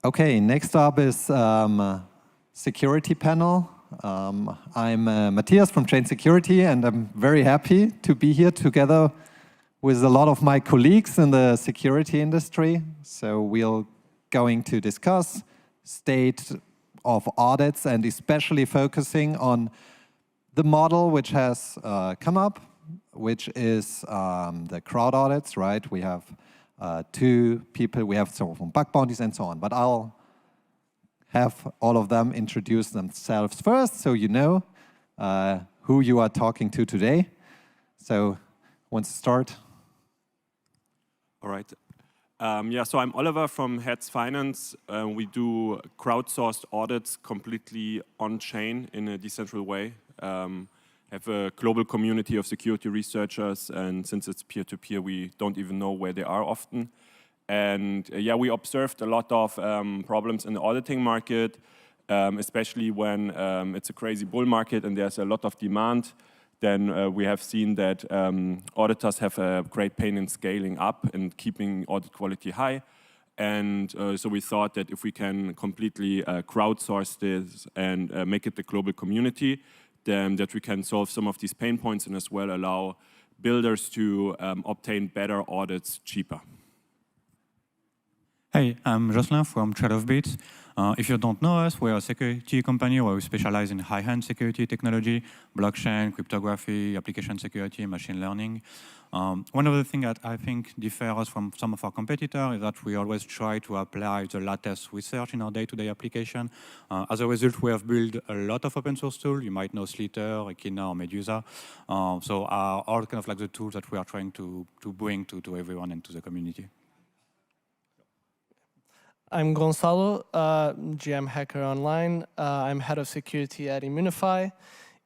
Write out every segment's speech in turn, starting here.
Okay, next up is security panel. I'm Matthias from Chain Security, and I'm very happy to be here together with a lot of my colleagues in the security industry. So we're going to discuss state of audits and especially focusing on the model which has come up, which is the crowd audits, right? We have two people, we have some from bug bounties and so on, but I'll have all of them introduce themselves first so you know who you are talking to today. So, wants to start? All right. Yeah, so I'm Oliver from Heads Finance. We do crowdsourced audits completely on-chain in a decentralized way. Have a global community of security researchers, and since it's peer-to-peer, we don't even know where they are often. And yeah, we observed a lot of problems in the auditing market, especially when it's a crazy bull market and there's a lot of demand. Then we have seen that auditors have a great pain in scaling up and keeping audit quality high. And so we thought that if we can completely crowdsource this and make it the global community, then that we can solve some of these pain points and as well allow builders to obtain better audits cheaper. Hey, I'm Jocelyn from TradeOffBit. If you don't know us, we're a security company where we specialize in high-end security technology, blockchain, cryptography, application security, machine learning. One of the things that I think differs us from some of our competitors is that we always try to apply the latest research in our day-to-day application. As a result, we have built a lot of open source tools. You might know Slither, Echidna, or Medusa. So all kind of like the tools that we are trying to bring to everyone and to the community. I'm Gonzalo, GM Hacker Online. I'm head of security at Immunify.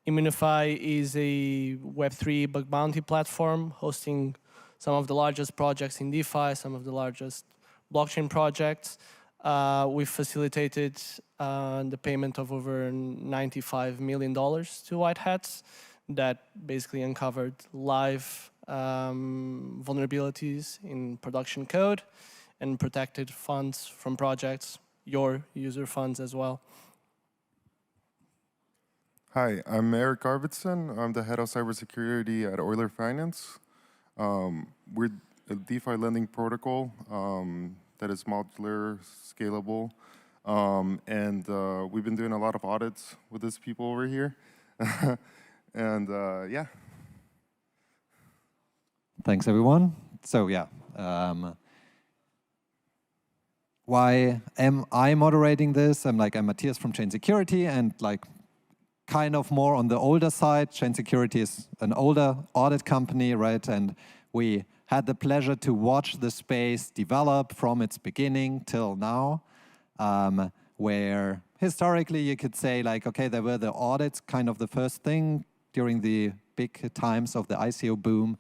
Immunify is a Web3 bug bounty platform hosting some of the largest projects in DeFi, some of the largest blockchain projects. We've facilitated the payment of over $95 million to white hats that basically uncovered live vulnerabilities in production code and protected funds from projects, your user funds as well. Hi, I'm Erik Arfvidson. I'm the head of cybersecurity at Euler Finance. We're a DeFi lending protocol that is modular, scalable, and we've been doing a lot of audits with these people over here. And yeah. Thanks, everyone. So yeah, why am I moderating this? I'm Matthias from Chain Security, and kind of more on the older side. Chain Security is an older audit company, right? And we had the pleasure to watch the space develop from its beginning till now, where historically you could say okay, there were the audits, kind of the first thing during the big times of the ICO boom.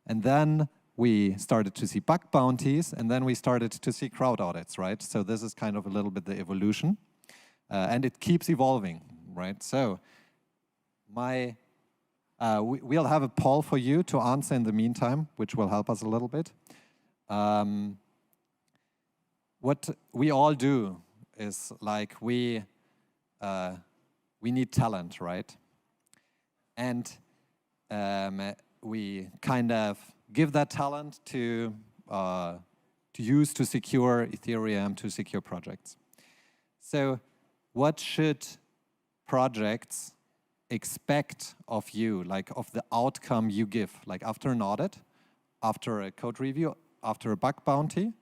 And then we started to see bug bounties, and then we started to see crowd audits, right? So this is kind of a little bit the evolution. And it keeps evolving, right? So we'll have a poll for you to answer in the meantime, which will help us a little bit. What we all do is we need talent, right? And we kind of give that talent to use to secure Ethereum, to secure projects. So what should projects expect of you, of the outcome you give, after an audit, after a code review, after a bug bounty?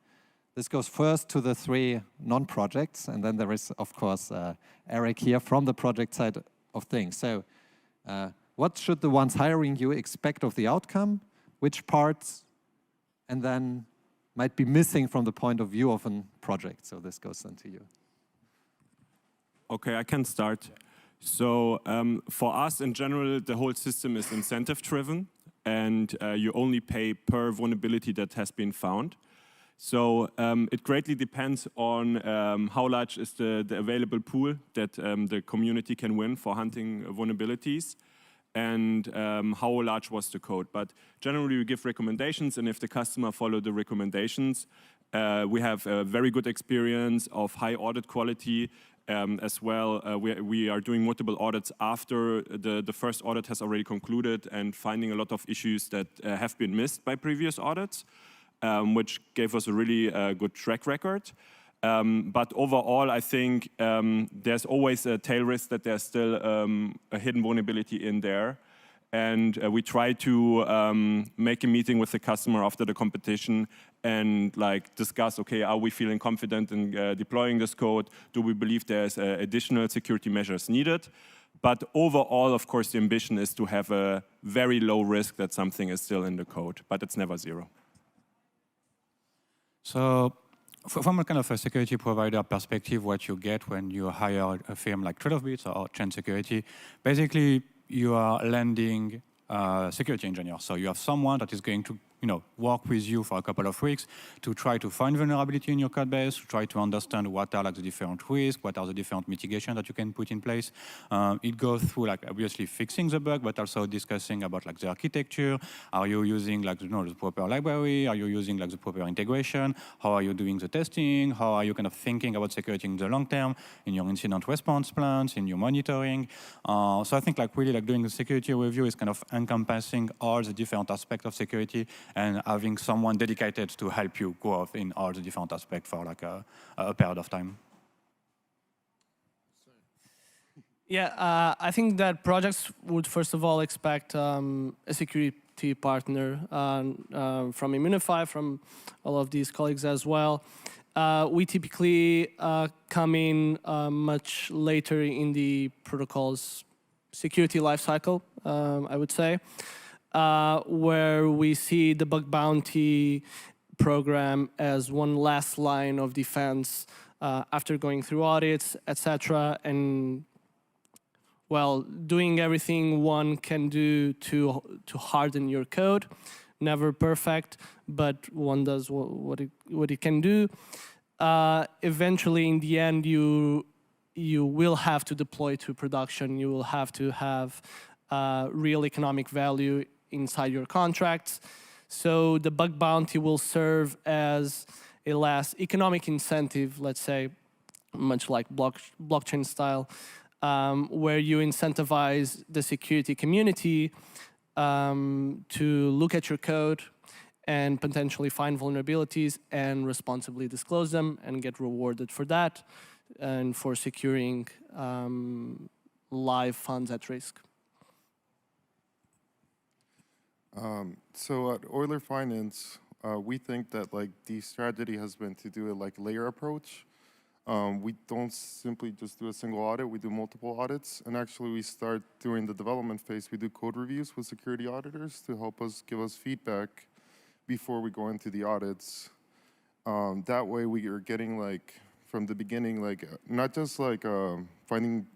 This goes first to the three non-projects, and then there is, of course, Erik here from the project side of things. So what should the ones hiring you expect of the outcome? Which parts, and then might be missing from the point of view of a project? So this goes then to you. Okay, I can start. So for us, in general, the whole system is incentive-driven, and you only pay per vulnerability that has been found. So it greatly depends on how large is the available pool that the community can win for hunting vulnerabilities, and how large was the code. But generally, we give recommendations, and if the customer follow the recommendations, We have a very good experience of high audit quality as well. We are doing multiple audits after the first audit has already concluded and finding a lot of issues that have been missed by previous audits, which gave us a really good track record. But overall, I think there's always a tail risk that there's still a hidden vulnerability in there. And we try to make a meeting with the customer after the competition and like discuss, okay, are we feeling confident in deploying this code? Do we believe there's additional security measures needed? But overall, of course, the ambition is to have a very low risk that something is still in the code, but it's never zero. So from a kind of a security provider perspective, what you get when you hire a firm like TradeOffBits or Chain Security, basically you are landing security engineers. So you have someone that is going to work with you for a couple of weeks to try to find vulnerability in your code base, to try to understand what are like the different risks, what are the different mitigations that you can put in place. It goes through like obviously fixing the bug, but also discussing about like the architecture. Are you using like the proper library? Are you using like the proper integration? How are you doing the testing? How are you kind of thinking about security in the long term in your incident response plans, in your monitoring? So I think like really like doing the security review is kind of encompassing all the different aspects of security and having someone dedicated to help you grow in all the different aspects for like a period of time. Yeah, I think that projects would first of all expect a security partner from Immunify, from all of these colleagues as well. We typically come in much later in the protocol's security lifecycle, I would say. Where we see the bug bounty program as one last line of defense after going through audits, etc., and well, doing everything one can do to harden your code. Never perfect, but one does what it can do. Eventually, in the end, you will have to deploy to production. You will have to have real economic value inside your contracts. So the bug bounty will serve as a last economic incentive, let's say, much like blockchain style, where you incentivize the security community to look at your code and potentially find vulnerabilities and responsibly disclose them and get rewarded for that and for securing live funds at risk. So at Euler Finance, we think that like the strategy has been to do a like layer approach. We don't simply just do a single audit, we do multiple audits. And actually we start during the development phase, we do code reviews with security auditors to help us give us feedback before we go into the audits. That way we are getting like from the beginning, like not just like finding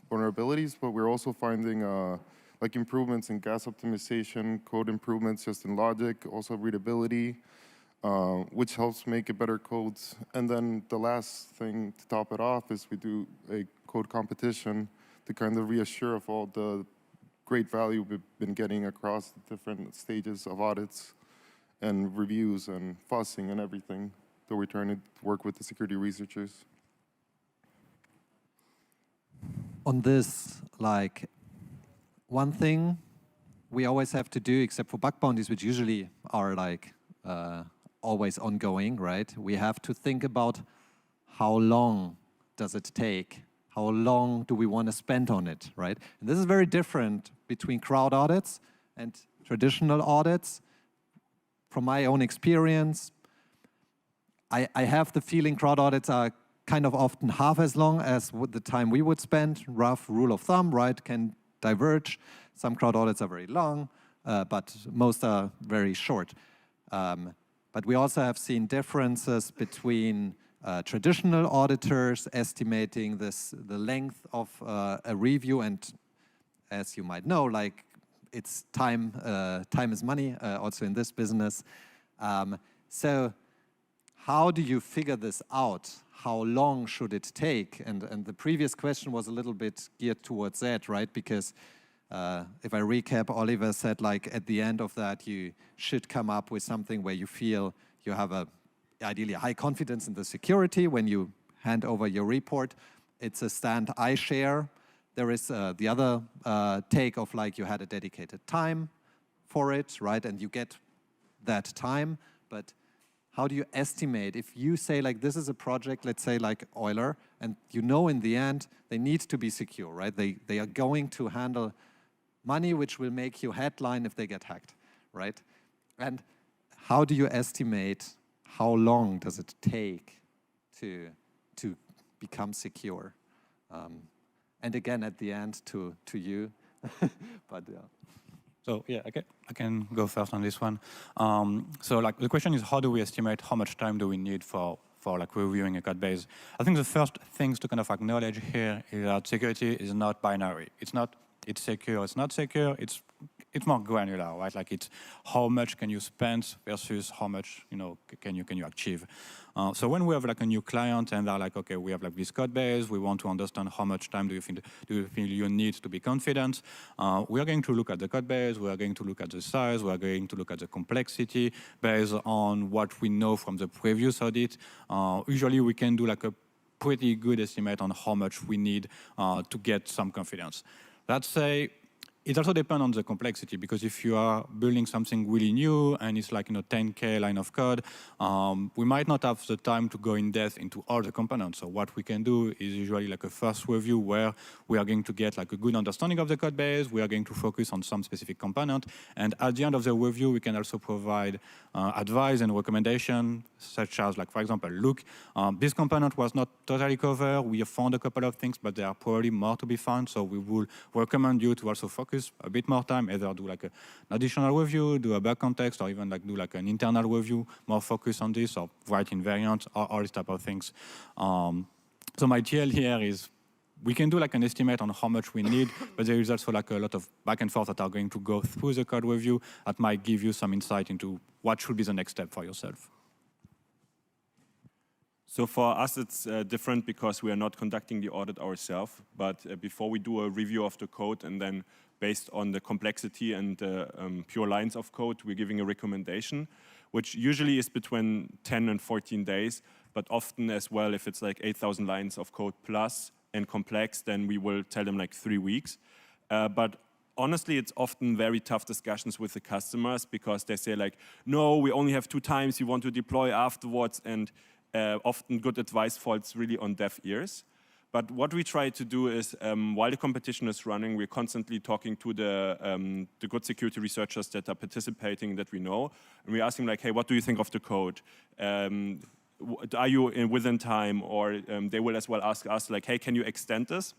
vulnerabilities, but we're also finding like improvements in gas optimization, code improvements just in logic, also readability, which helps make a better code. And then the last thing to top it off is we do a code competition to kind of reassure of all the great value we've been getting across the different stages of audits and reviews and fussing and everything that we're trying to work with the security researchers. On this, like, one thing we always have to do, except for bug bounties, which usually are like always ongoing, right? We have to think about how long does it take? How long do we want to spend on it, right? And this is very different between crowd audits and traditional audits. From my own experience, I have the feeling crowd audits are kind of often half as long as the time we would spend. Rough rule of thumb, right, can diverge. Some crowd audits are very long, but most are very short. But we also have seen differences between traditional auditors estimating the length of a review, and as you might know, like it's time is money, also in this business. So how do you figure this out? How long should it take? And the previous question was a little bit geared towards that, right? Because if I recap, Oliver said like at the end of that, you should come up with something where you feel you have a ideally high confidence in the security. When you hand over your report, it's a stand I share. There is the other take of like you had a dedicated time for it, right? And you get that time, but how do you estimate if you say like this is a project, let's say like Euler, and you know in the end they need to be secure, right? They are going to handle money which will make you headline if they get hacked, right? And how do you estimate how long does it take to become secure? And again, at the end, to you, but yeah. So yeah, I can go first on this one. So like the question is, how do we estimate how much time do we need for like reviewing a code base? I think the first things to kind of acknowledge here is that security is not binary. It's not it's secure, it's not secure. It's more granular, right? Like it's how much can you spend versus how much can you achieve. So when we have like a new client and they're like, okay, we have like this code base, we want to understand how much time do you feel you need to be confident. We are going to look at the code base, we are going to look at the size, we are going to look at the complexity based on what we know from the previous audit. Usually we can do like a pretty good estimate on how much we need to get some confidence. Let's say it also depends on the complexity, because if you are building something really new and it's like 10K line of code, we might not have the time to go in depth into all the components. So what we can do is usually like a first review where we are going to get like a good understanding of the code base. We are going to focus on some specific component, and at the end of the review, we can also provide advice and recommendation, such as like, for example, look, this component was not totally covered. We have found a couple of things, but there are probably more to be found. So we will recommend you to also focus a bit more time, either do like an additional review, do a bug context, or even like do like an internal review, more focus on this, or write in variants, or all these type of things. So my TL here is we can do like an estimate on how much we need, but there is also like a lot of back and forth that are going to go through the code review that might give you some insight into what should be the next step for yourself. So for us, it's different because we are not conducting the audit ourselves. But before we do a review of the code, and then based on the complexity and pure lines of code, we're giving a recommendation, which usually is between 10 and 14 days. But often as well, if it's like 8,000 lines of code plus and complex, then we will tell them like 3 weeks. But honestly, it's often very tough discussions with the customers, because they say like, no, we only have 2 times, you want to deploy afterwards, and often good advice falls really on deaf ears. But what we try to do is, while the competition is running, we're constantly talking to the good security researchers that are participating, that we know, and we ask them like, hey, what do you think of the code? Are you within time? Or they will as well ask us like, hey, can you extend this?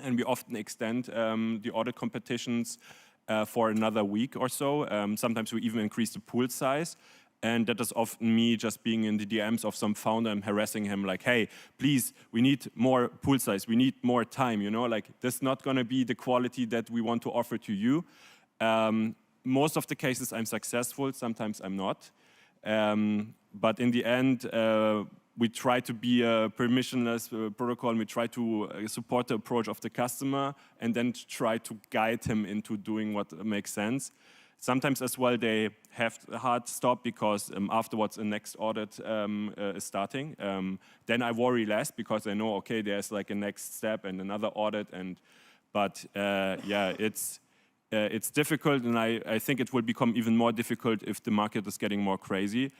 And we often extend the audit competitions for another week or so. Sometimes we even increase the pool size. And that is often me just being in the DMs of some founder and harassing him like, hey, please, we need more pool size, we need more time, like this is not gonna be the quality that we want to offer to you. Most of the cases I'm successful, sometimes I'm not. But in the end, we try to be a permissionless protocol, and we try to support the approach of the customer, and then try to guide him into doing what makes sense. Sometimes as well they have a hard stop because afterwards the next audit is starting. Then I worry less because I know, okay, there's like a next step and another audit. But yeah, it's difficult, and I think it will become even more difficult if the market is getting more crazy.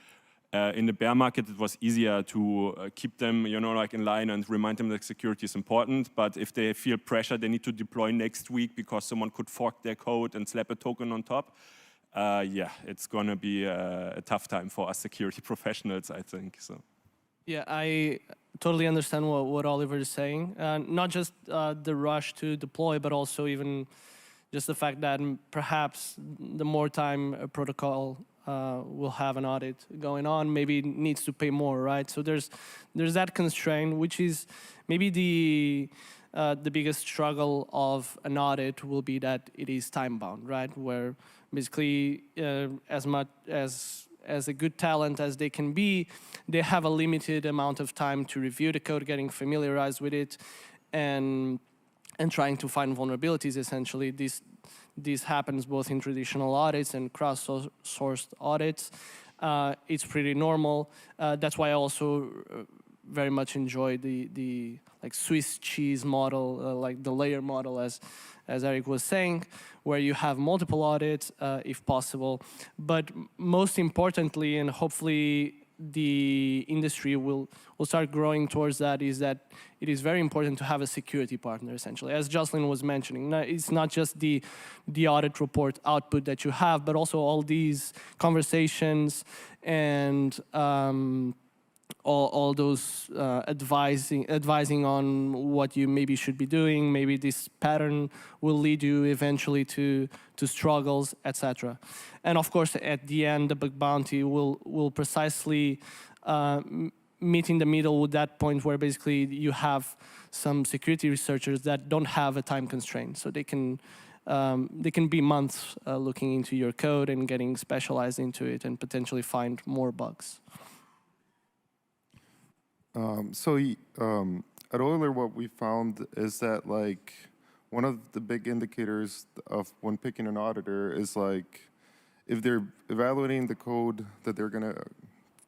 In the bear market, it was easier to keep them, like in line and remind them that security is important. But if they feel pressure, they need to deploy next week because someone could fork their code and slap a token on top. Yeah, it's going to be a tough time for us security professionals, I think. So. Yeah, I totally understand what Oliver is saying. Not just the rush to deploy, but also even just the fact that perhaps the more time a protocol will have an audit going on, maybe it needs to pay more, right? So there's that constraint, which is maybe the biggest struggle of an audit will be that it is time bound, right? Where basically as much as a good talent as they can be, they have a limited amount of time to review the code, getting familiarized with it, and trying to find vulnerabilities. Essentially, this happens both in traditional audits and cross-sourced audits. it's pretty normal. That's why I also very much enjoy the like Swiss cheese model, like the layer model, as Erik was saying, where you have multiple audits if possible. But most importantly, and hopefully the industry will start growing towards that, is that it is very important to have a security partner, essentially. As Jocelyn was mentioning, it's not just the audit report output that you have, but also all these conversations and all those advising on what you maybe should be doing. Maybe this pattern will lead you eventually to struggles, etc. And of course, at the end, the bug bounty will precisely meet in the middle with that point where basically you have some security researchers that don't have a time constraint, so they can be months looking into your code and getting specialized into it and potentially find more bugs. At Euler, what we found is that like one of the big indicators of when picking an auditor is like if they're evaluating the code that they're gonna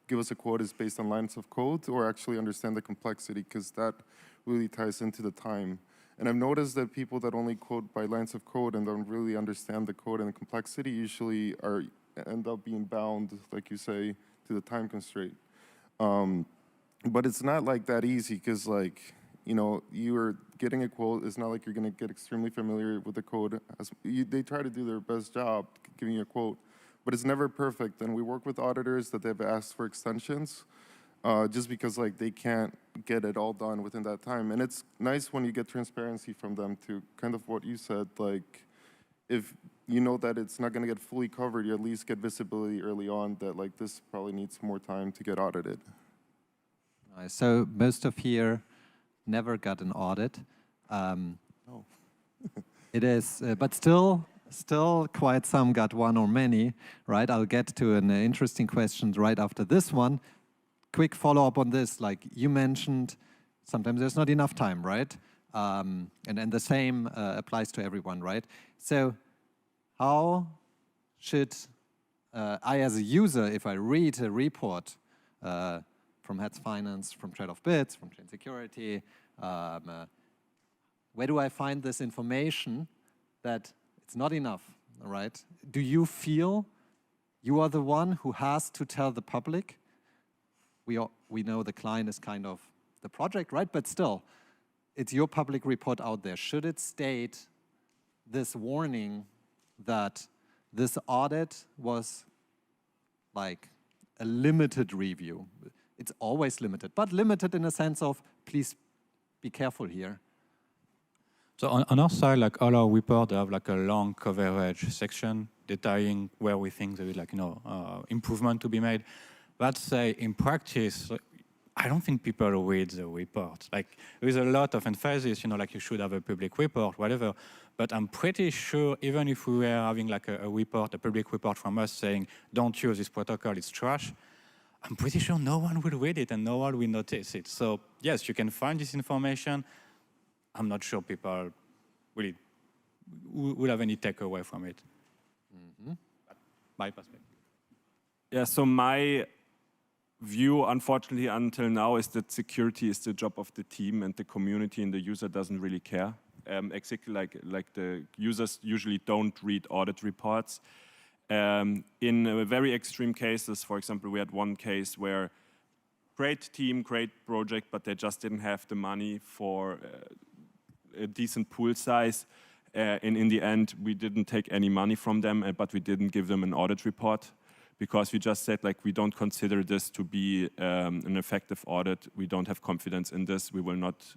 give us a quote is based on lines of code or actually understand the complexity, because that really ties into the time. And I've noticed that people that only quote by lines of code and don't really understand the code and the complexity usually end up being bound, like you say, to the time constraint. But it's not like that easy, because like, you know, you are getting a quote. It's not like you're going to get extremely familiar with the code. They try to do their best job giving you a quote, but it's never perfect. And we work with auditors that they've asked for extensions just because like they can't get it all done within that time. And it's nice when you get transparency from them to kind of what you said, like if you know that it's not going to get fully covered, you at least get visibility early on that like this probably needs more time to get audited. So most of here never got an audit. No. It is, but still quite some got one or many, right? I'll get to an interesting question right after this one. Quick follow-up on this, like you mentioned, sometimes there's not enough time, right? And the same applies to everyone, right? So how should I as a user, if I read a report, from Heads Finance, from Trade of Bits, from Chain Security, where do I find this information that it's not enough, all right? Do you feel you are the one who has to tell the public? We know the client is kind of the project, right? But still, it's your public report out there. Should it state this warning that this audit was like a limited review? It's always limited, but limited in a sense of, please be careful here. So on our side, like all our reports have like a long coverage section detailing where we think there is like, improvement to be made. But say in practice, I don't think people read the report. Like there is a lot of emphasis, like you should have a public report, whatever. But I'm pretty sure even if we were having like a report, a public report from us saying, don't use this protocol, it's trash, I'm pretty sure no one will read it and no one will notice it. So yes, you can find this information. I'm not sure people really will have any takeaway from it. Mm-hmm. My perspective. Yeah, so my view, unfortunately, until now, is that security is the job of the team and the community, and the user doesn't really care. Exactly like the users usually don't read audit reports. In very extreme cases, for example, we had one case where great team, great project, but they just didn't have the money for a decent pool size. And in the end, we didn't take any money from them, but we didn't give them an audit report because we just said, like, we don't consider this to be an effective audit. We don't have confidence in this. We will not,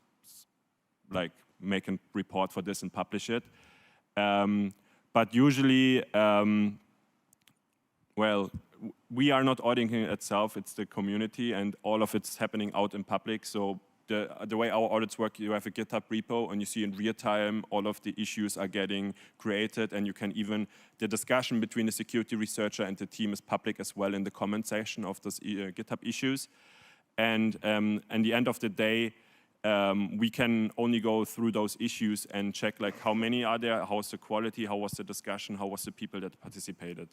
like, make a report for this and publish it. But usually, well, we are not auditing it itself, it's the community, and all of it's happening out in public. So the way our audits work, you have a GitHub repo, and you see in real time all of the issues are getting created, and you can even, the discussion between the security researcher and the team is public as well in the comment section of those GitHub issues. And at the end of the day, we can only go through those issues and check, like, how many are there, how was the quality, how was the discussion, how was the people that participated.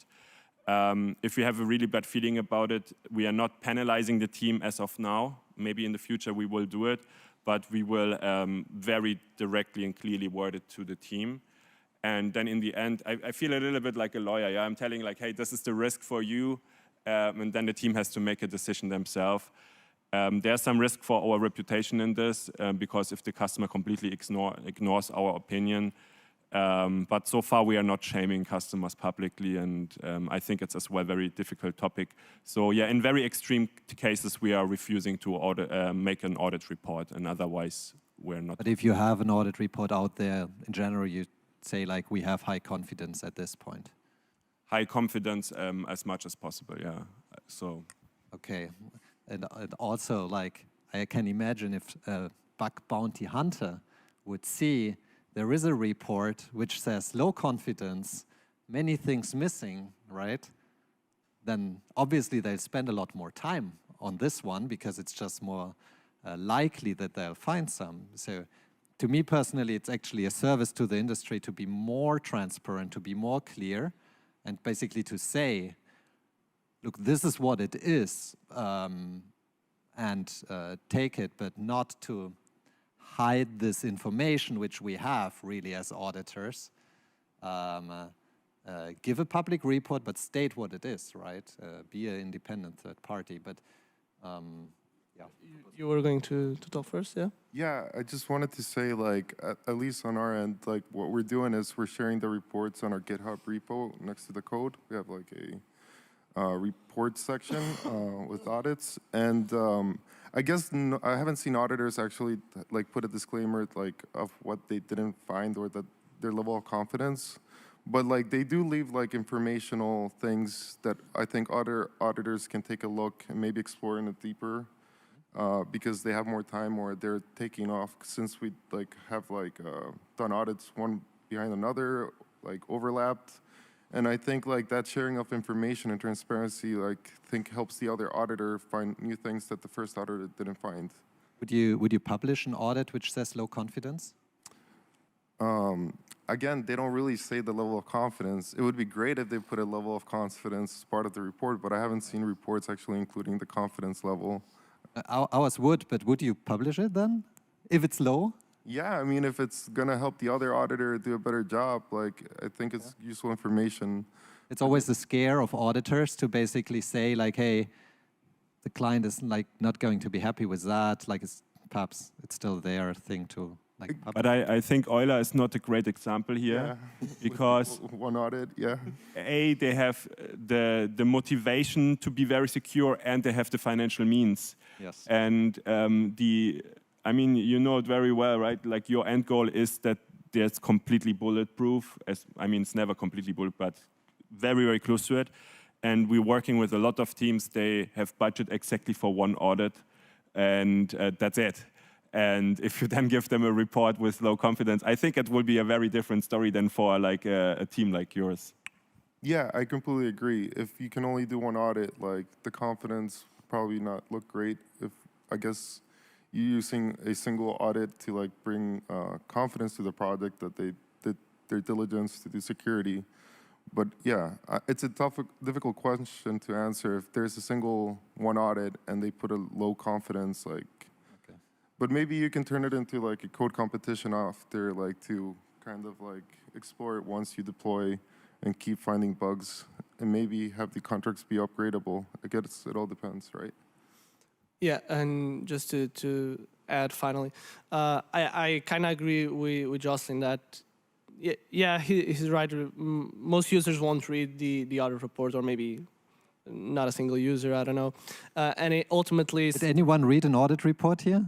If we have a really bad feeling about it, we are not penalizing the team as of now. Maybe in the future we will do it, but we will very directly and clearly word it to the team. And then in the end, I feel a little bit like a lawyer. Yeah? I'm telling like, hey, this is the risk for you. And then the team has to make a decision themselves. There's some risk for our reputation in this, because if the customer completely ignores our opinion, but so far we are not shaming customers publicly, and I think it's as well a very difficult topic. So yeah, in very extreme cases, we are refusing to make an audit report, and otherwise we're not. But if you have an audit report out there, in general, you say like, we have high confidence at this point. High confidence as much as possible, yeah. So. Okay, and also like, I can imagine if a bug bounty hunter would see there is a report which says low confidence, many things missing, right? Then obviously they'll spend a lot more time on this one because it's just more likely that they'll find some. So to me personally, it's actually a service to the industry to be more transparent, to be more clear, and basically to say, look, this is what it is, and take it, but not to hide this information which we have really as auditors. Give a public report, but state what it is, right? Be an independent third party, but yeah. You were going to talk first, yeah? Yeah, I just wanted to say, like, at least on our end, like, what we're doing is we're sharing the reports on our GitHub repo next to the code. We have, like, a report section with audits. And I guess I haven't seen auditors actually, like, put a disclaimer, like, of what they didn't find or their level of confidence. But, like, they do leave, like, informational things that I think other auditors can take a look and maybe explore in a deeper, because they have more time or they're taking off, since we like have like done audits one behind another, like overlapped. And I think like that sharing of information and transparency, like helps the other auditor find new things that the first auditor didn't find. Would you publish an audit which says low confidence? Again, they don't really say the level of confidence. It would be great if they put a level of confidence as part of the report, but I haven't seen reports actually including the confidence level. Ours would, but would you publish it then, if it's low? Yeah, I mean, if it's gonna help the other auditor do a better job, like, I think it's useful information. It's always the scare of auditors to basically say, like, hey, the client is like not going to be happy with that. Like, perhaps it's still their thing to like. But I think Euler is not a great example here, because one audit, yeah. They have the motivation to be very secure, and they have the financial means. Yes. And I mean, you know it very well, right? Like, your end goal is that it's completely bulletproof. I mean, it's never completely bulletproof, but very, very close to it. And we're working with a lot of teams. They have budget exactly for one audit, and that's it. And if you then give them a report with low confidence, I think it will be a very different story than for like a team like yours. Yeah, I completely agree. If you can only do one audit, like, the confidence would probably not look great. If, I guess, you're using a single audit to like bring confidence to the project that they did their diligence to do security. But yeah, it's a difficult question to answer. If there's a single one audit and they put a low confidence, like, okay. But maybe you can turn it into like a code competition after, like, to kind of like explore it once you deploy and keep finding bugs, and maybe have the contracts be upgradable. I guess it all depends, right? Yeah, and just to add finally, I kind of agree with Jocelyn that, yeah, he's right. Most users won't read the audit report, or maybe not a single user, I don't know. And it ultimately... Did anyone read an audit report here?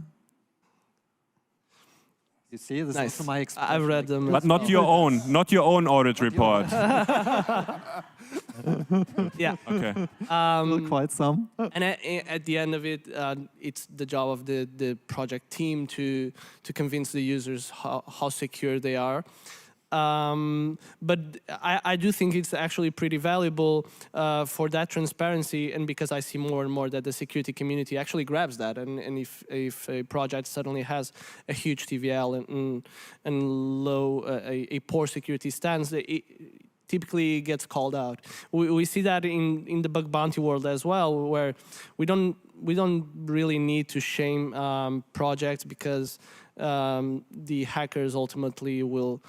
You see, this nice. is my experience. I've read them. But not your own audit report. Yeah. Okay. Quite some. And at the end of it, it's the job of the project team to convince the users how secure they are. But I do think it's actually pretty valuable for that transparency, and because I see more and more that the security community actually grabs that, and if a project suddenly has a huge TVL and low, a poor security stance, typically gets called out. We see that in the bug bounty world as well, where we don't really need to shame projects because the hackers ultimately will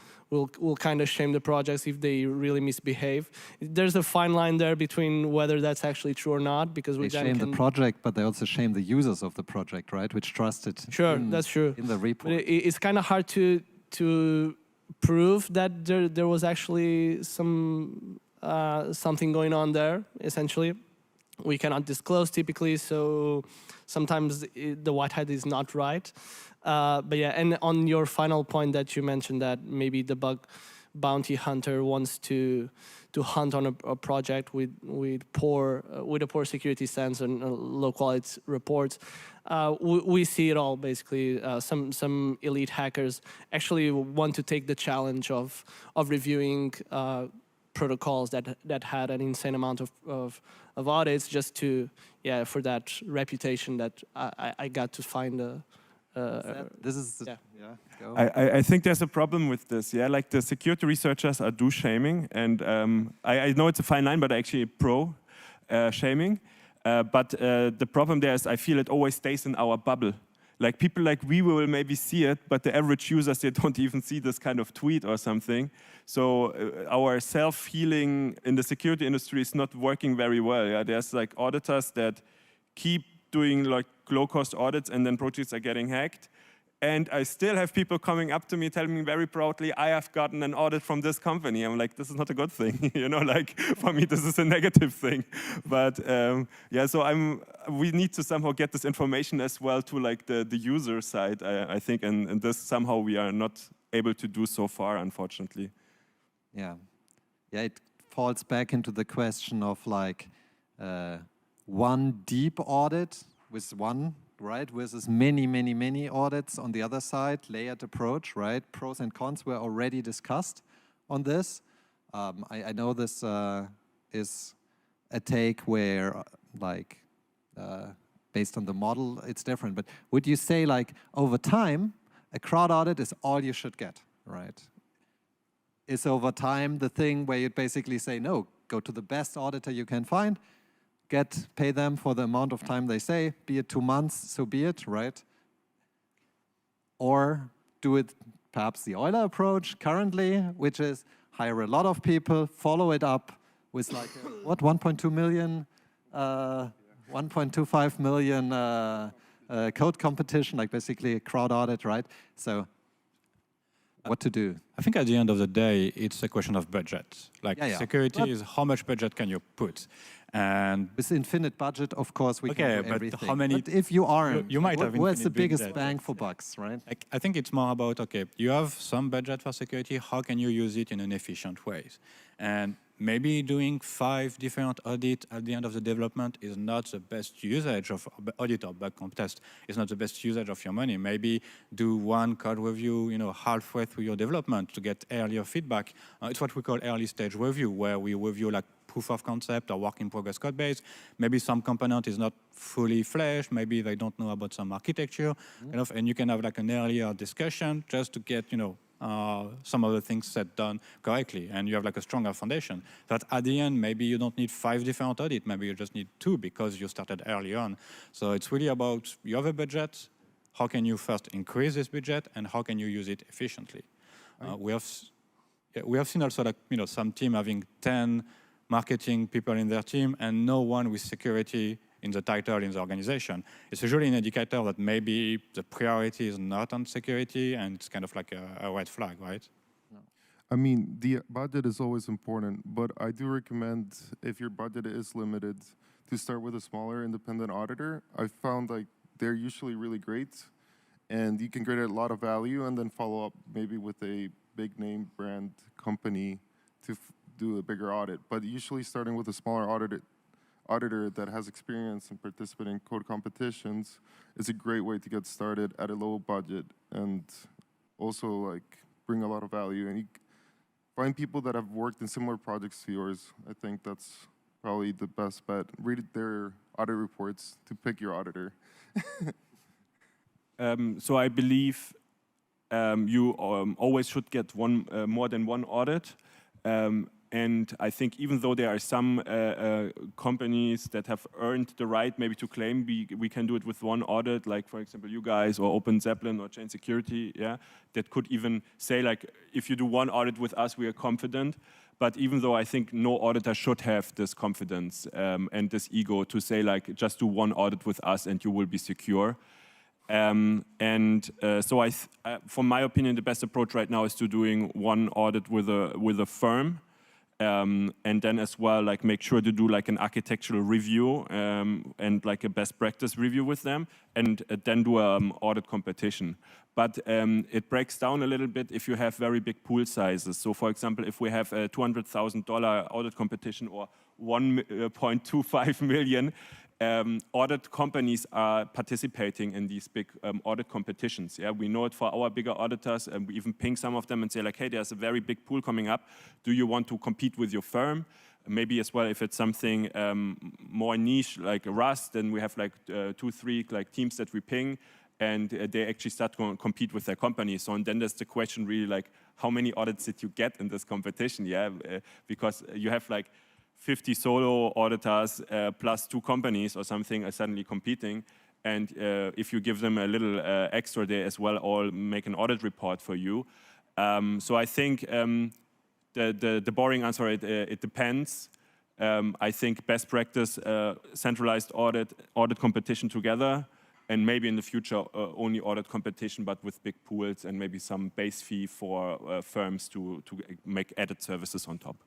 kind of shame the projects if they really misbehave. There's a fine line there between whether that's actually true or not, because we They then shame the project, but they also shame the users of the project, right? Which trusted that's true. in the report. But it's kind of hard to prove that there was actually something going on there. Essentially, we cannot disclose typically, so sometimes the white hat is not right. But yeah, and on your final point that you mentioned, that maybe the bug bounty hunter wants to hunt on a project with a poor security stance and low quality reports. We see it all basically. Some elite hackers actually want to take the challenge of reviewing protocols that had an insane amount of audits, just to for that reputation that I got to find a. This is go. I think there's a problem with this. Yeah, like the security researchers are do shaming, and I know it's a fine line, but actually pro shaming. But the problem there is, I feel it always stays in our bubble. Like people like we will maybe see it, but the average users, they don't even see this kind of tweet or something. So our self-healing in the security industry is not working very well. Yeah, there's like auditors that keep doing like low-cost audits, and then projects are getting hacked. And I still have people coming up to me telling me very proudly, I have gotten an audit from this company. I'm like, this is not a good thing. You know, like for me, this is a negative thing. But yeah, so we need to somehow get this information as well to like the user side, I think. And this somehow we are not able to do so far, unfortunately. Yeah. Yeah, it falls back into the question of like one deep audit with one, right, versus many audits on the other side, layered approach, right? Pros and cons were already discussed on this. I know this is a take where, like, based on the model, it's different. But would you say, like, over time, a crowd audit is all you should get, right? Is over time the thing where you basically say, no, go to the best auditor you can find, pay them for the amount of time they say, be it 2 months, so be it, right? Or do it perhaps the Euler approach currently, which is hire a lot of people, follow it up with like, 1.2 million, 1.25 million code competition, like basically a crowd audit, right? So what to do? I think at the end of the day, it's a question of budget. Like security is how much budget can you put? And with infinite budget, of course, we can do everything. How many? But if you aren't, you might have where's the biggest budget. bang for bucks, right? I think it's more about, okay, you have some budget for security, how can you use it in an efficient way? And maybe doing 5 different audits at the end of the development is not the best usage of audit or bug comp test. It's not the best usage of your money. Maybe do one code review, halfway through your development to get earlier feedback. It's what we call early stage review, where we review like proof of concept or work in progress code base. Maybe some component is not fully fleshed. Maybe they don't know about some architecture, and you can have like an earlier discussion just to get, some of the things set done correctly, and you have like a stronger foundation. But at the end, maybe you don't need 5 different audits. Maybe you just need 2 because you started early on. So it's really about, you have a budget, how can you first increase this budget, and how can you use it efficiently? We have seen also like, some team having 10 marketing people in their team and no one with security in the title in the organization. It's usually an indicator that maybe the priority is not on security, and it's kind of like a red flag, right? No. I mean, the budget is always important, but I do recommend, if your budget is limited, to start with a smaller independent auditor. I found like they're usually really great, and you can create a lot of value, and then follow up maybe with a big name brand company to do a bigger audit. But usually starting with a smaller auditor that has experience in participating in code competitions is a great way to get started at a low budget, and also like bring a lot of value. And you find people that have worked in similar projects to yours. I think that's probably the best bet. Read their audit reports to pick your auditor. So I believe you always should get more than one audit. And I think even though there are some companies that have earned the right maybe to claim we can do it with one audit, like for example you guys or Open Zeppelin or Chain Security, yeah, that could even say like, if you do one audit with us, we are confident. But even though I think no auditor should have this confidence and this ego to say like, just do one audit with us and you will be secure. So from my opinion, the best approach right now is to doing one audit with a firm. And then as well, like make sure to do like an architectural review and like a best practice review with them, and then do an audit competition. But it breaks down a little bit if you have very big pool sizes. So for example, if we have a $200,000 audit competition or 1.25 million, audit companies are participating in these big audit competitions. Yeah, we know it for our bigger auditors, and we even ping some of them and say like, hey, there's a very big pool coming up. Do you want to compete with your firm? Maybe as well, if it's something more niche like Rust, then we have like 2-3 like teams that we ping, and they actually start to compete with their company. So and then there's the question really like, how many audits did you get in this competition? Yeah, because you have like 50 solo auditors plus 2 companies or something are suddenly competing. And if you give them a little extra, they as well all make an audit report for you. So I think the boring answer, it depends. I think best practice, centralized audit competition together, and maybe in the future only audit competition, but with big pools and maybe some base fee for firms to make added services on top.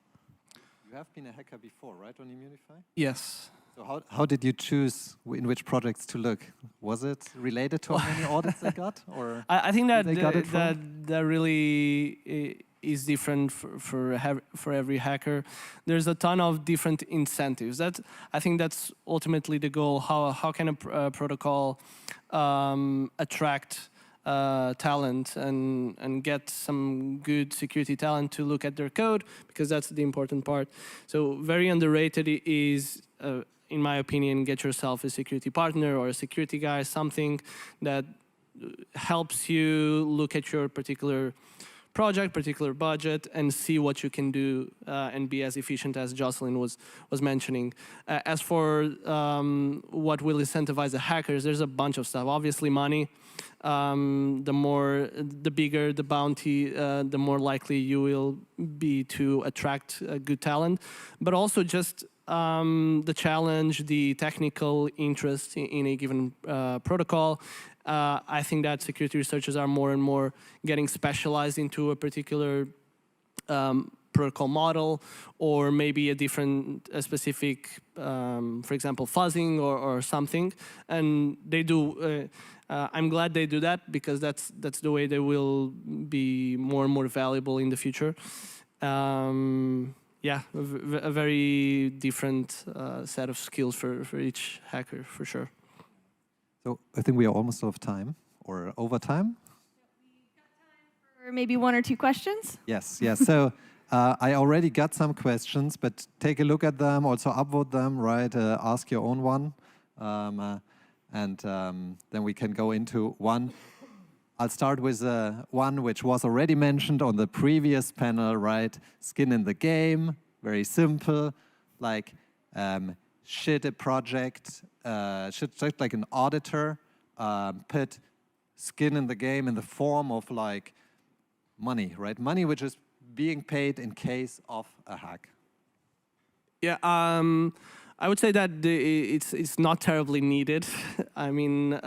You have been a hacker before, right, on Immunify? Yes. So how did you choose in which projects to look? Was it related to how many audits they got, or I think that that really is different for every hacker. There's a ton of different incentives. I think that's ultimately the goal. How can a protocol attract talent and get some good security talent to look at their code, because that's the important part. So very underrated is, in my opinion, get yourself a security partner or a security guy, something that helps you look at your particular project, particular budget, and see what you can do and be as efficient as Jocelyn was mentioning. As for what will incentivize the hackers, there's a bunch of stuff. Obviously, money. The bigger the bounty, the more likely you will be to attract good talent. But also just the challenge, the technical interest in a given protocol. I think that security researchers are more and more getting specialized into a particular protocol model, or maybe a specific, for example, fuzzing or something. And they do. I'm glad they do that, because that's the way they will be more and more valuable in the future. Yeah, a very different set of skills for each hacker, for sure. So I think we are almost out of time, or over time. We've got time for maybe 1 or 2 questions. Yes. So I already got some questions, but take a look at them, also upvote them, right? Ask your own one, and then we can go into one. I'll start with one which was already mentioned on the previous panel, right? Skin in the game, very simple, like should a project, should like an auditor put skin in the game in the form of like money, right? Money which is being paid in case of a hack. Yeah, I would say that it's not terribly needed. I mean,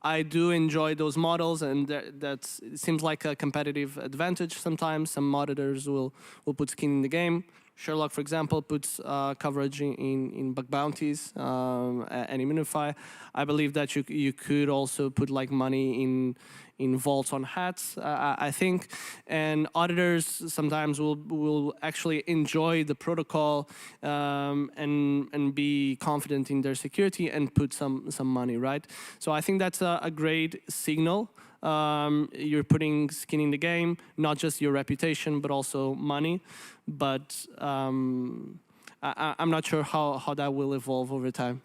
I do enjoy those models, and it seems like a competitive advantage sometimes. Some auditors will put skin in the game. Sherlock, for example, puts coverage in bug bounties and Immunify. I believe that you could also put like money in vaults on hats, I think. And auditors sometimes will actually enjoy the protocol and be confident in their security and put some money, right? So I think that's a great signal. You're putting skin in the game, not just your reputation, but also money. But I'm not sure how that will evolve over time.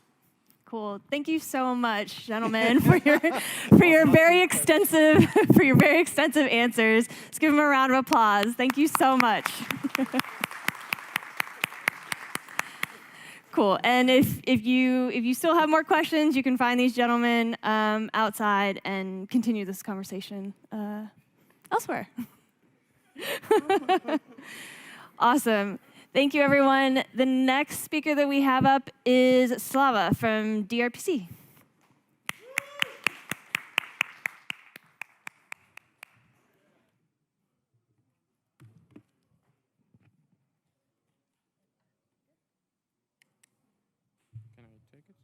Cool. Thank you so much, gentlemen, for your very extensive answers. Let's give them a round of applause. Thank you so much. Cool. And if you still have more questions, you can find these gentlemen outside and continue this conversation elsewhere. Awesome. Thank you, everyone. The next speaker that we have up is Slava from DRPC. Can I take it?